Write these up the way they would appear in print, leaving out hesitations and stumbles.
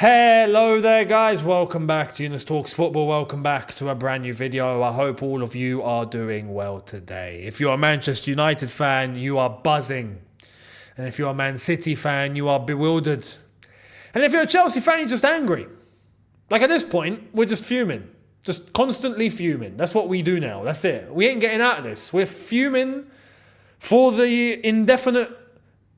Hello there guys, welcome back to Younes Talks Football, welcome back to a brand new video. I hope all of you are doing well today. If you're a Manchester United fan, you are buzzing. And if you're a Man City fan, you are bewildered. And if you're a Chelsea fan, you're just angry. Like at this point, we're just fuming. Just constantly fuming. That's what we do now, that's it. We ain't getting out of this. We're fuming for the indefinite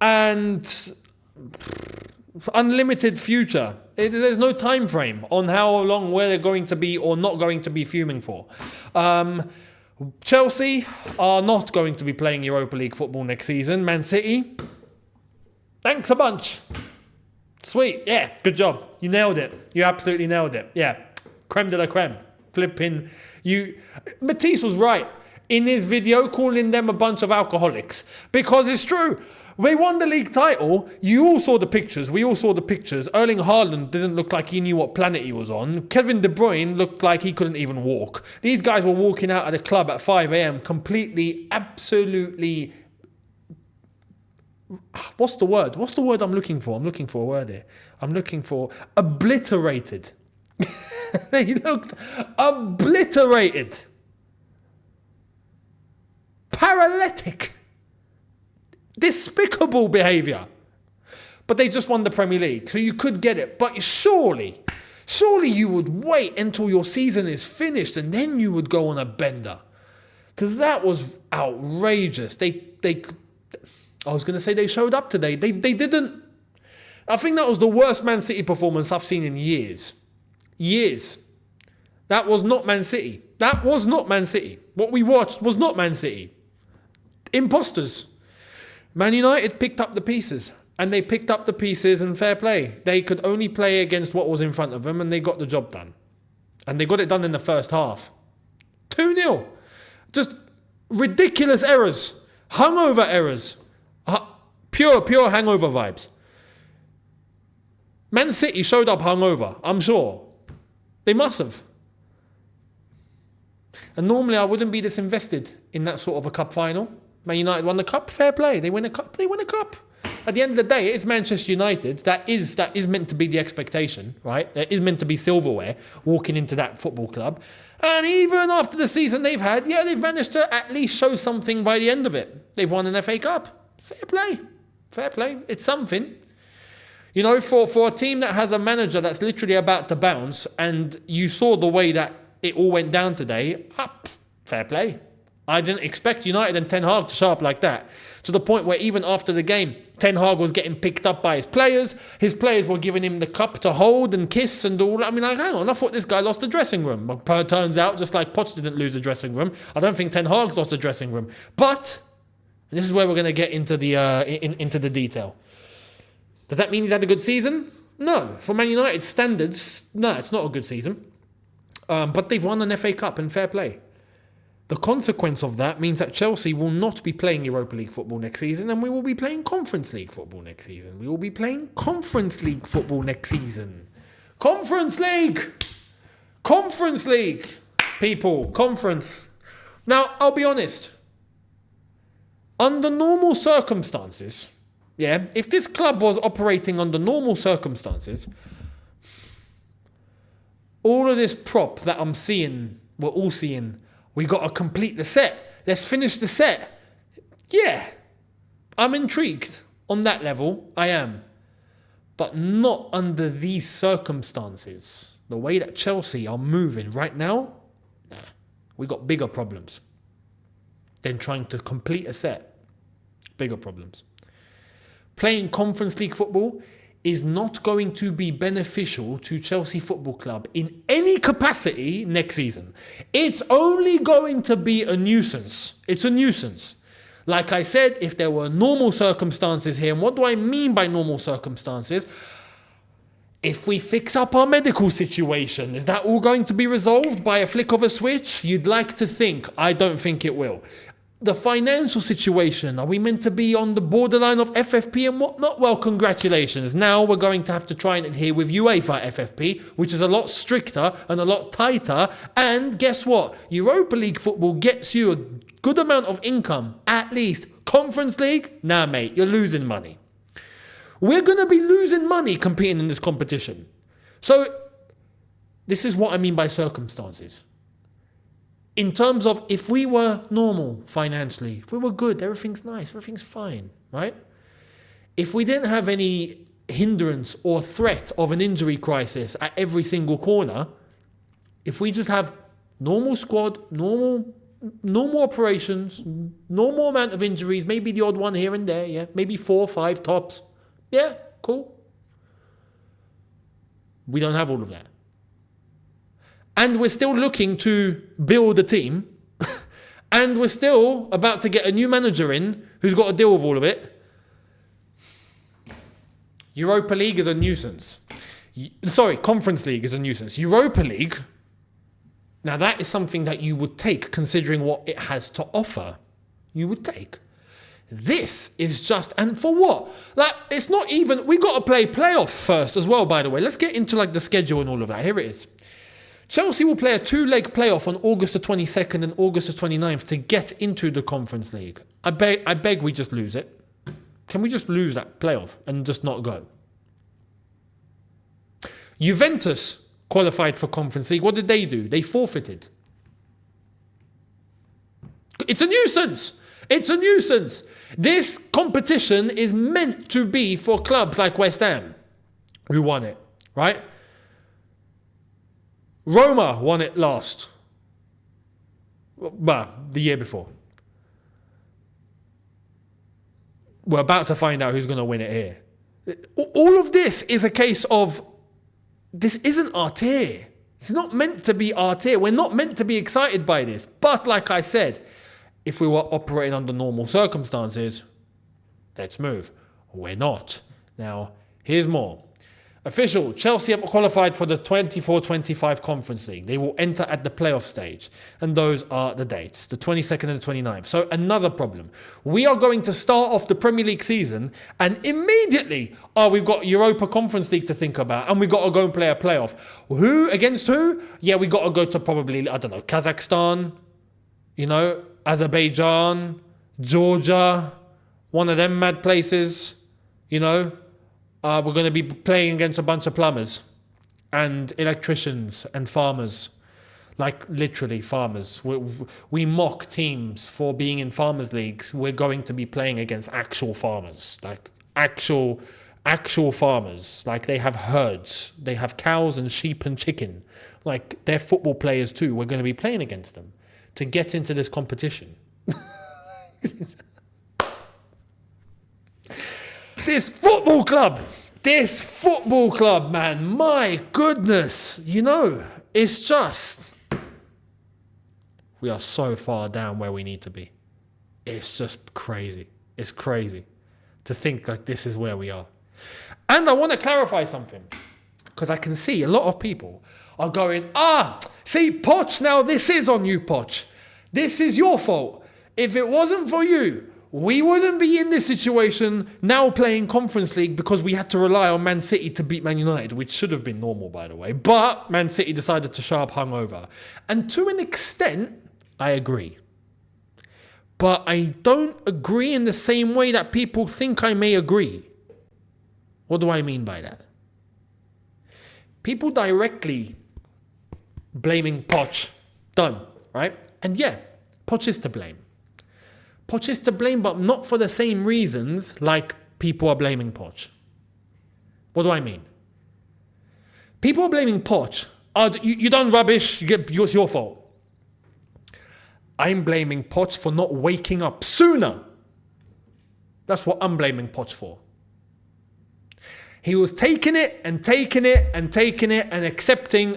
and unlimited future. There's no time frame on how long we're going to be or not going to be fuming for. Chelsea are not going to be playing Europa League football next season. Man City, thanks a bunch. Sweet, yeah, good job. You nailed it. You absolutely nailed it. Yeah, creme de la creme. Flipping you. Matisse was right in his video calling them a bunch of alcoholics because it's true. They won the league title. You all saw the pictures. We all saw the pictures. Erling Haaland didn't look like he knew what planet he was on. Kevin De Bruyne looked like he couldn't even walk. These guys were walking out of the club at 5 a.m. completely, absolutely... What's the word? What's the word I'm looking for? I'm looking for a word here. I'm looking for obliterated. They looked obliterated. Paralytic. Despicable behaviour. But they just won the Premier League, so you could get it. But surely you would wait until your season is finished and then you would go on a bender. Because that was outrageous. I was going to say they showed up today. They didn't. I think that was the worst Man City performance I've seen in years. That was not Man City. That was not Man City. What we watched was not Man City. Imposters. Man United picked up the pieces, and they picked up the pieces in fair play. They could only play against what was in front of them, and they got the job done. And they got it done in the first half. 2-0. Just ridiculous errors. Hungover errors. Pure hangover vibes. Man City showed up hungover, I'm sure. They must have. And normally I wouldn't be this invested in that sort of a cup final. Man United won the cup, fair play. They win a cup, they win a cup. At the end of the day, it is Manchester United. That is meant to be the expectation, right? That is meant to be silverware walking into that football club. And even after the season they've had, they've managed to at least show something by the end of it. They've won an FA Cup. Fair play. Fair play. It's something. You know, for a team that has a manager that's literally about to bounce, and you saw the way that it all went down today, fair play. I didn't expect United and Ten Hag to show up like that. To the point where even after the game, Ten Hag was getting picked up by his players. His players were giving him the cup to hold and kiss and all. I mean, like, hang on, I thought this guy lost the dressing room. But turns out, just like Poch didn't lose the dressing room, I don't think Ten Hag's lost the dressing room. But, and this is where we're going to get into the into the detail. Does that mean he's had a good season? No. For Man United standards, no, it's not a good season. But they've won an FA Cup and fair play. The consequence of that means that Chelsea will not be playing Europa League football next season, and we will be playing Conference League football next season. We will be playing Conference League football next season. Conference League! Conference League! People, conference. Now, I'll be honest. Under normal circumstances, if this club was operating under normal circumstances, all of this prop that I'm seeing, we're all seeing, we got to complete the set. Let's finish the set. Yeah, I'm intrigued on that level. I am. But not under these circumstances. The way that Chelsea are moving right now, we got bigger problems than trying to complete a set. Bigger problems. Playing Conference League football is not going to be beneficial to Chelsea Football Club in any capacity next season. It's only going to be a nuisance. It's a nuisance. Like I said, if there were normal circumstances here, and what do I mean by normal circumstances? If we fix up our medical situation, is that all going to be resolved by a flick of a switch? You'd like to think. I don't think it will. The financial situation, are we meant to be on the borderline of FFP and whatnot? Well, congratulations. Now we're going to have to try and adhere with UEFA FFP, which is a lot stricter and a lot tighter. And guess what? Europa League football gets you a good amount of income, at least. Conference League? Nah, mate, you're losing money. We're going to be losing money competing in this competition. So this is what I mean by circumstances. In terms of if we were normal financially, if we were good, everything's nice, everything's fine, right? If we didn't have any hindrance or threat of an injury crisis at every single corner, if we just have normal squad, normal operations, normal amount of injuries, maybe the odd one here and there, yeah, maybe 4 or 5 tops, yeah, cool. We don't have all of that. And we're still looking to build a team. And we're still about to get a new manager in who's got to deal with all of it. Europa League is a nuisance. Conference League is a nuisance. Europa League, now that is something that you would take considering what it has to offer. You would take. This is just, and for what? Like, it's not even, we got to play playoff first as well, by the way. Let's get into like the schedule and all of that. Here it is. Chelsea will play a 2-leg playoff on August the 22nd and August the 29th to get into the Conference League. I beg we just lose it. Can we just lose that playoff and just not go? Juventus qualified for Conference League. What did they do? They forfeited. It's a nuisance. It's a nuisance. This competition is meant to be for clubs like West Ham, who won it, right? Roma won it last. Well, the year before. We're about to find out who's going to win it here. All of this is a case of, this isn't our tier. It's not meant to be our tier. We're not meant to be excited by this. But like I said, if we were operating under normal circumstances, let's move. We're not. Now, here's more. Official, Chelsea have qualified for the 24-25 Conference League. They will enter at the playoff stage. And those are the dates, the 22nd and the 29th. So another problem. We are going to start off the Premier League season and immediately, we've got Europa Conference League to think about and we've got to go and play a playoff. Who? Against who? Yeah, we got to go to probably, Kazakhstan, Azerbaijan, Georgia, one of them mad places, we're going to be playing against a bunch of plumbers and electricians and farmers. Like literally farmers. We mock teams for being in farmers leagues. We're going to be playing against actual farmers. Like actual farmers. Like they have herds. They have cows and sheep and chicken. Like they're football players too. We're going to be playing against them to get into this competition. This football club, man, my goodness, it's just, we are so far down where we need to be. It's just crazy. It's crazy to think like this is where we are. And I want to clarify something, because I can see a lot of people are going, see, Poch, now this is on you, Poch. This is your fault. If it wasn't for you, we wouldn't be in this situation now playing Conference League because we had to rely on Man City to beat Man United, which should have been normal, by the way. But Man City decided to show up hungover. And to an extent, I agree. But I don't agree in the same way that people think I may agree. What do I mean by that? People directly blaming Poch, done, right? And yeah, Poch is to blame. Poch is to blame, but not for the same reasons like people are blaming Poch. What do I mean? People are blaming Poch. You done rubbish, it's your fault. I'm blaming Poch for not waking up sooner. That's what I'm blaming Poch for. He was taking it and accepting.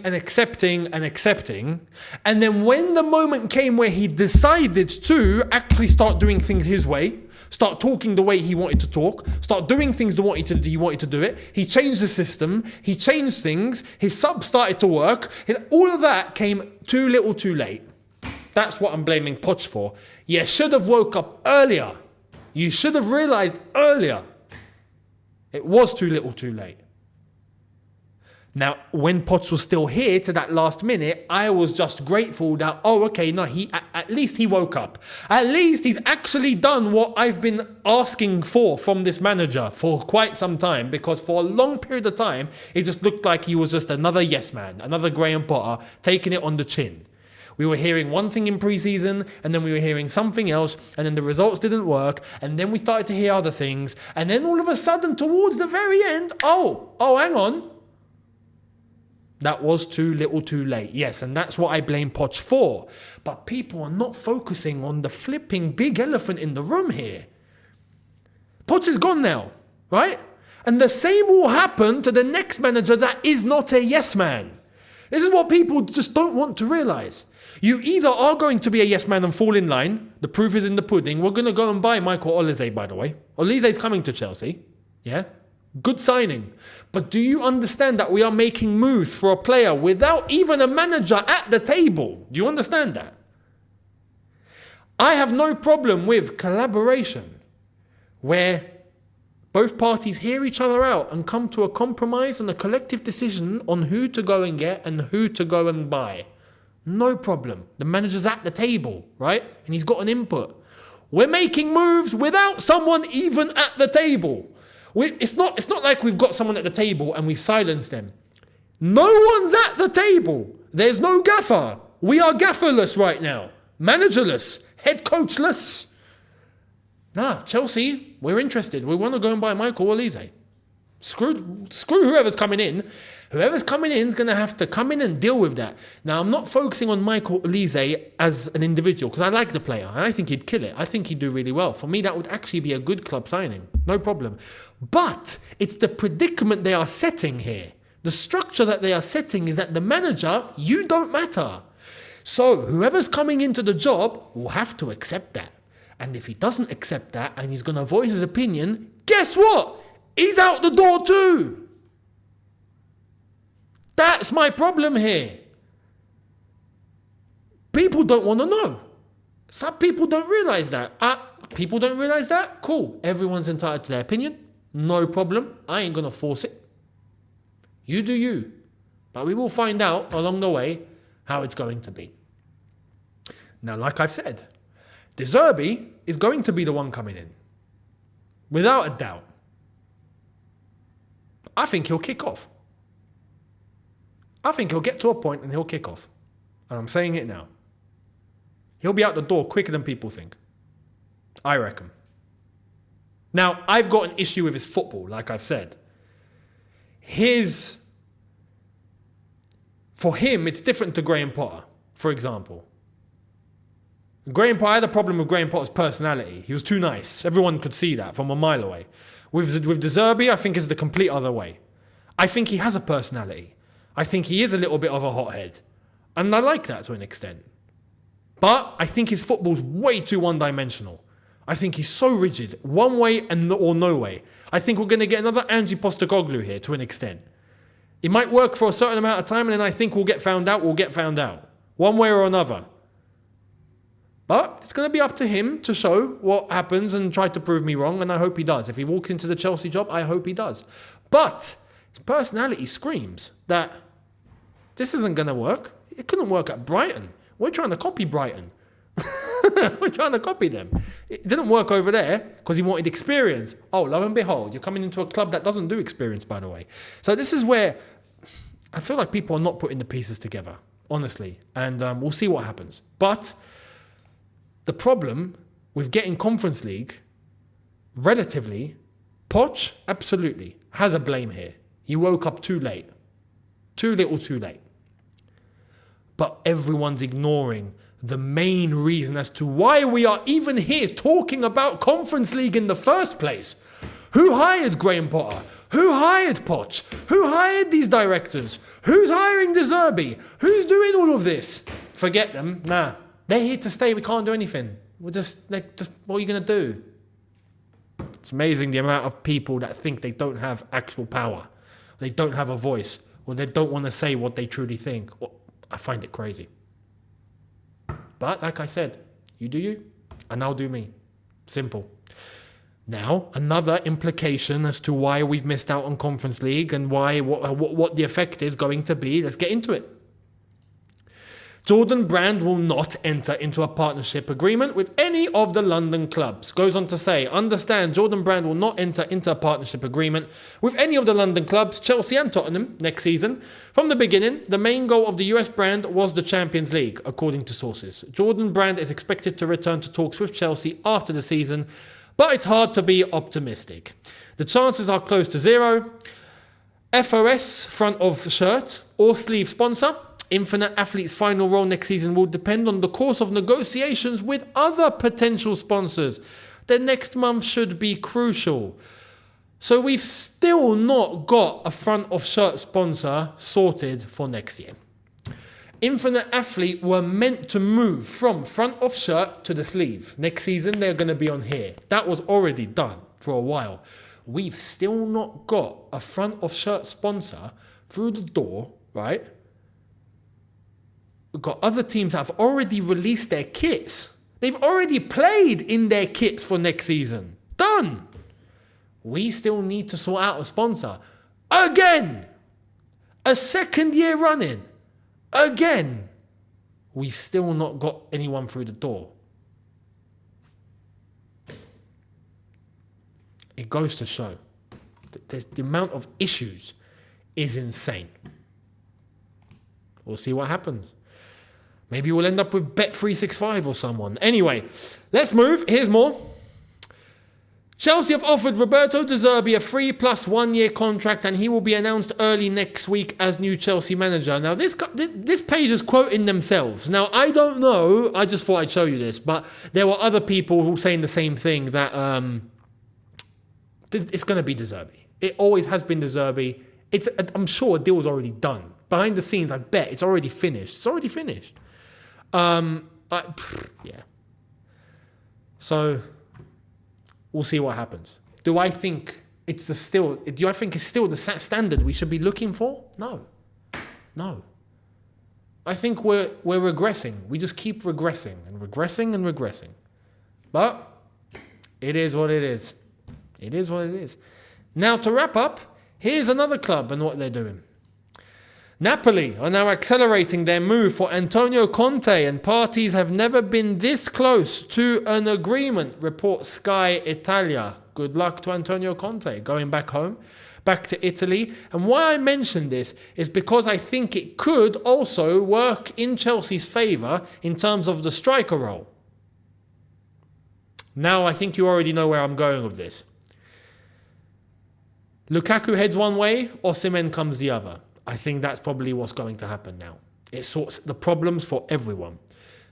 And then when the moment came where he decided to actually start doing things his way, start talking the way he wanted to talk, start doing things the way he wanted to do it, he changed the system, he changed things, his sub started to work, all of that came too little too late. That's what I'm blaming Poch for. You should have woke up earlier. You should have realized earlier. It was too little too late. Now, when Poch was still here to that last minute, I was just grateful that, at least he woke up. At least he's actually done what I've been asking for from this manager for quite some time, because for a long period of time, it just looked like he was just another yes man, another Graham Potter, taking it on the chin. We were hearing one thing in pre-season, and then we were hearing something else, and then the results didn't work, and then we started to hear other things, and then all of a sudden, towards the very end, hang on. That was too little too late. Yes, and that's what I blame Poch for. But people are not focusing on the flipping big elephant in the room here. Poch is gone now, right? And the same will happen to the next manager that is not a yes man. This is what people just don't want to realise. You either are going to be a yes man and fall in line. The proof is in the pudding. We're going to go and buy Michael Olise, by the way. Olise's coming to Chelsea. Yeah? Good signing. But do you understand that we are making moves for a player without even a manager at the table? Do you understand that? I have no problem with collaboration where both parties hear each other out and come to a compromise and a collective decision on who to go and get and who to go and buy. No problem. The manager's at the table, right? And he's got an input. We're making moves without someone even at the table. It's not like we've got someone at the table and we've silenced them. No one's at the table. There's no gaffer. We are gafferless right now. Managerless. Head coachless. Chelsea, we're interested. We want to go and buy Michael Olise. Screw whoever's coming in. Whoever's coming in is going to have to come in and deal with that. Now, I'm not focusing on Michael Olise as an individual because I like the player and I think he'd kill it. I think he'd do really well. For me, that would actually be a good club signing. No problem. But it's the predicament they are setting here. The structure that they are setting is that the manager, you don't matter. So whoever's coming into the job will have to accept that. And if he doesn't accept that and he's going to voice his opinion, guess what? He's out the door too. That's my problem here. People don't want to know. Some people don't realise that. People don't realise that? Cool. Everyone's entitled to their opinion. No problem. I ain't going to force it. You do you. But we will find out along the way how it's going to be. Now, like I've said, Zerbi is going to be the one coming in. Without a doubt. I think he'll kick off. I think he'll get to a point and he'll kick off. And I'm saying it now. He'll be out the door quicker than people think. I reckon. Now, I've got an issue with his football, like I've said. For him, it's different to Graham Potter, for example. I had a problem with Graham Potter's personality. He was too nice. Everyone could see that from a mile away. With Zerbi, I think it's the complete other way. I think he has a personality. I think he is a little bit of a hothead. And I like that to an extent. But I think his football's way too one-dimensional. I think he's so rigid. One way or no way. I think we're going to get another Ange Postecoglou here to an extent. It might work for a certain amount of time and then I think we'll get found out. One way or another. But it's going to be up to him to show what happens and try to prove me wrong, and I hope he does. If he walks into the Chelsea job, I hope he does. But his personality screams that this isn't going to work. It couldn't work at Brighton. We're trying to copy Brighton. We're trying to copy them. It didn't work over there because he wanted experience. Oh, lo and behold, you're coming into a club that doesn't do experience, by the way. So this is where I feel like people are not putting the pieces together, honestly. And we'll see what happens. But the problem with getting Conference League, relatively, Poch, absolutely, has a blame here. He woke up too late. Too little too late. But everyone's ignoring the main reason as to why we are even here talking about Conference League in the first place. Who hired Graham Potter? Who hired Poch? Who hired these directors? Who's hiring Zerbi? Who's doing all of this? Forget them. Nah. They're here to stay. We can't do anything. We're just what are you going to do? It's amazing the amount of people that think they don't have actual power. They don't have a voice. Or they don't want to say what they truly think. I find it crazy. But like I said, you do you, and I'll do me. Simple. Now, another implication as to why we've missed out on Conference League and what the effect is going to be. Let's get into it. Jordan Brand will not enter into a partnership agreement with any of the London clubs. Goes on to say, understand Jordan Brand will not enter into a partnership agreement with any of the London clubs, Chelsea and Tottenham, next season. From the beginning, the main goal of the US brand was the Champions League, according to sources. Jordan Brand is expected to return to talks with Chelsea after the season, but it's hard to be optimistic. The chances are close to zero. FOS, front of shirt or sleeve sponsor. Infinite Athlete's final role next season will depend on the course of negotiations with other potential sponsors. The next month should be crucial. So we've still not got a front of shirt sponsor sorted for next year. Infinite Athlete were meant to move from front of shirt to the sleeve. Next season, they're going to be on here. That was already done for a while. We've still not got a front of shirt sponsor through the door, right? We've got other teams that have already released their kits. They've already played in their kits for next season. Done. We still need to sort out a sponsor. Again. A second year running. Again. We've still not got anyone through the door. It goes to show that the amount of issues is insane. We'll see what happens. Maybe we'll end up with Bet365 or someone. Anyway, let's move. Here's more. Chelsea have offered Roberto De Zerbi a 3+1 year contract, and he will be announced early next week as new Chelsea manager. Now, this page is quoting themselves. Now, I don't know. I just thought I'd show you this. But there were other people who were saying the same thing, that it's going to be De Zerbi. It always has been De Zerbi. I'm sure a deal's already done. Behind the scenes, I bet it's already finished. It's already finished. Yeah. So we'll see what happens. Do I think it's still the standard we should be looking for? No. I think we're regressing. We just keep regressing and regressing and regressing. But it is what it is. It is what it is. Now, to wrap up, here's another club and what they're doing. Napoli are now accelerating their move for Antonio Conte, and parties have never been this close to an agreement, reports Sky Italia. Good luck to Antonio Conte going back home, back to Italy. And why I mention this is because I think it could also work in Chelsea's favour in terms of the striker role. Now, I think you already know where I'm going with this. Lukaku heads one way, Osimhen comes the other. I think that's probably what's going to happen now. It sorts the problems for everyone.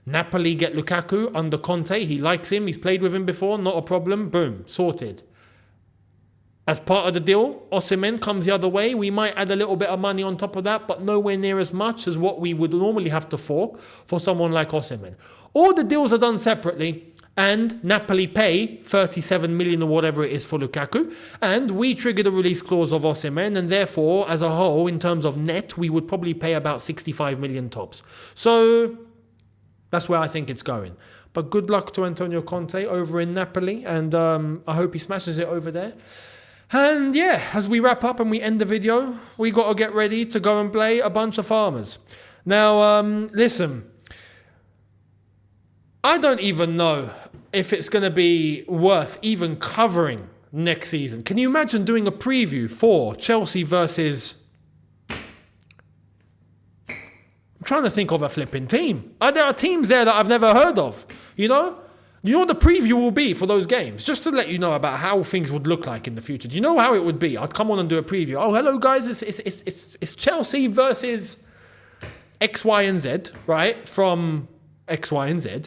Napoli get Lukaku under Conte. He likes him. He's played with him before. Not a problem. Boom. Sorted. As part of the deal, Osimhen comes the other way. We might add a little bit of money on top of that, but nowhere near as much as what we would normally have to for someone like Osimhen. All the deals are done separately. And Napoli pay 37 million or whatever it is for Lukaku. And we trigger the release clause of Osimhen. And therefore, as a whole, in terms of net, we would probably pay about 65 million tops. So that's where I think it's going. But good luck to Antonio Conte over in Napoli. And I hope he smashes it over there. And yeah, as we wrap up and we end the video, we got to get ready to go and play a bunch of farmers. Now, listen. I don't even know if it's going to be worth even covering next season. Can you imagine doing a preview for Chelsea versus... I'm trying to think of a flipping team. There are teams there that I've never heard of, you know? You know what the preview will be for those games? Just to let you know about how things would look like in the future. Do you know how it would be? I'd come on and do a preview. Oh, hello guys, it's Chelsea versus X, Y, and Z, right? From X, Y, and Z.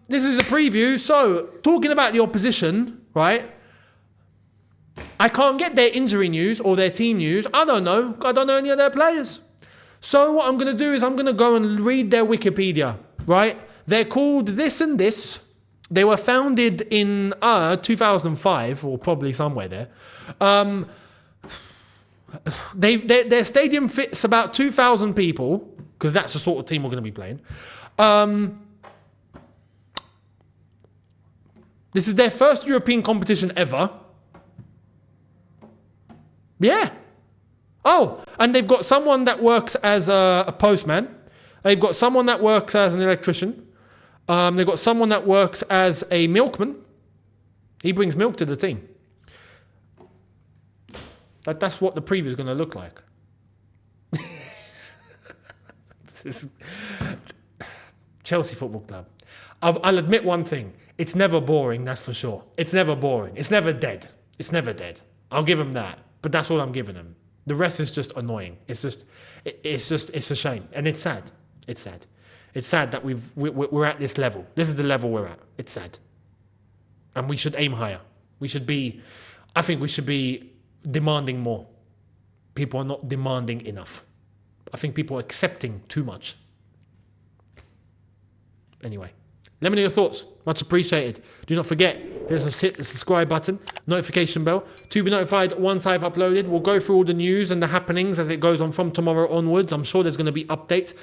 This is a preview. So, talking about the opposition, right? I can't get their injury news or their team news. I don't know. I don't know any of their players. So, what I'm going to do is I'm going to go and read their Wikipedia, right? They're called this and this. They were founded in 2005, or probably somewhere there. Their stadium fits about 2,000 people, because that's the sort of team we're going to be playing. This is their first European competition ever. Yeah. Oh, and they've got someone that works as a postman. They've got someone that works as an electrician. They've got someone that works as a milkman. He brings milk to the team. That's what the preview is going to look like. Chelsea Football Club. I'll admit one thing. It's never boring, that's for sure. It's never boring. It's never dead. It's never dead. I'll give them that. But that's all I'm giving them. The rest is just annoying. It's a shame. And it's sad. It's sad. It's sad that we're at this level. This is the level we're at. It's sad. And we should aim higher. I think we should be demanding more. People are not demanding enough. I think people are accepting too much. Anyway, let me know your thoughts. Much appreciated. Do not forget, there's hit the subscribe button, notification bell, to be notified once I've uploaded. We'll go through all the news and the happenings as it goes on from tomorrow onwards. I'm sure there's going to be updates.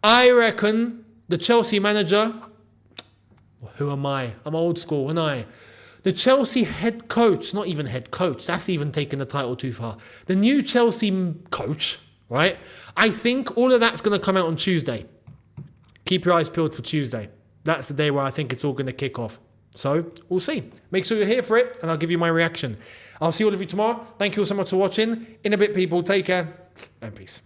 I reckon the Chelsea manager, who am I? I'm old school, and the Chelsea head coach, not even head coach, that's even taking the title too far. The new Chelsea coach, right? I think all of that's going to come out on Tuesday. Keep your eyes peeled for Tuesday. That's the day where I think it's all going to kick off. So, we'll see. Make sure you're here for it, and I'll give you my reaction. I'll see all of you tomorrow. Thank you all so much for watching. In a bit, people. Take care, and peace.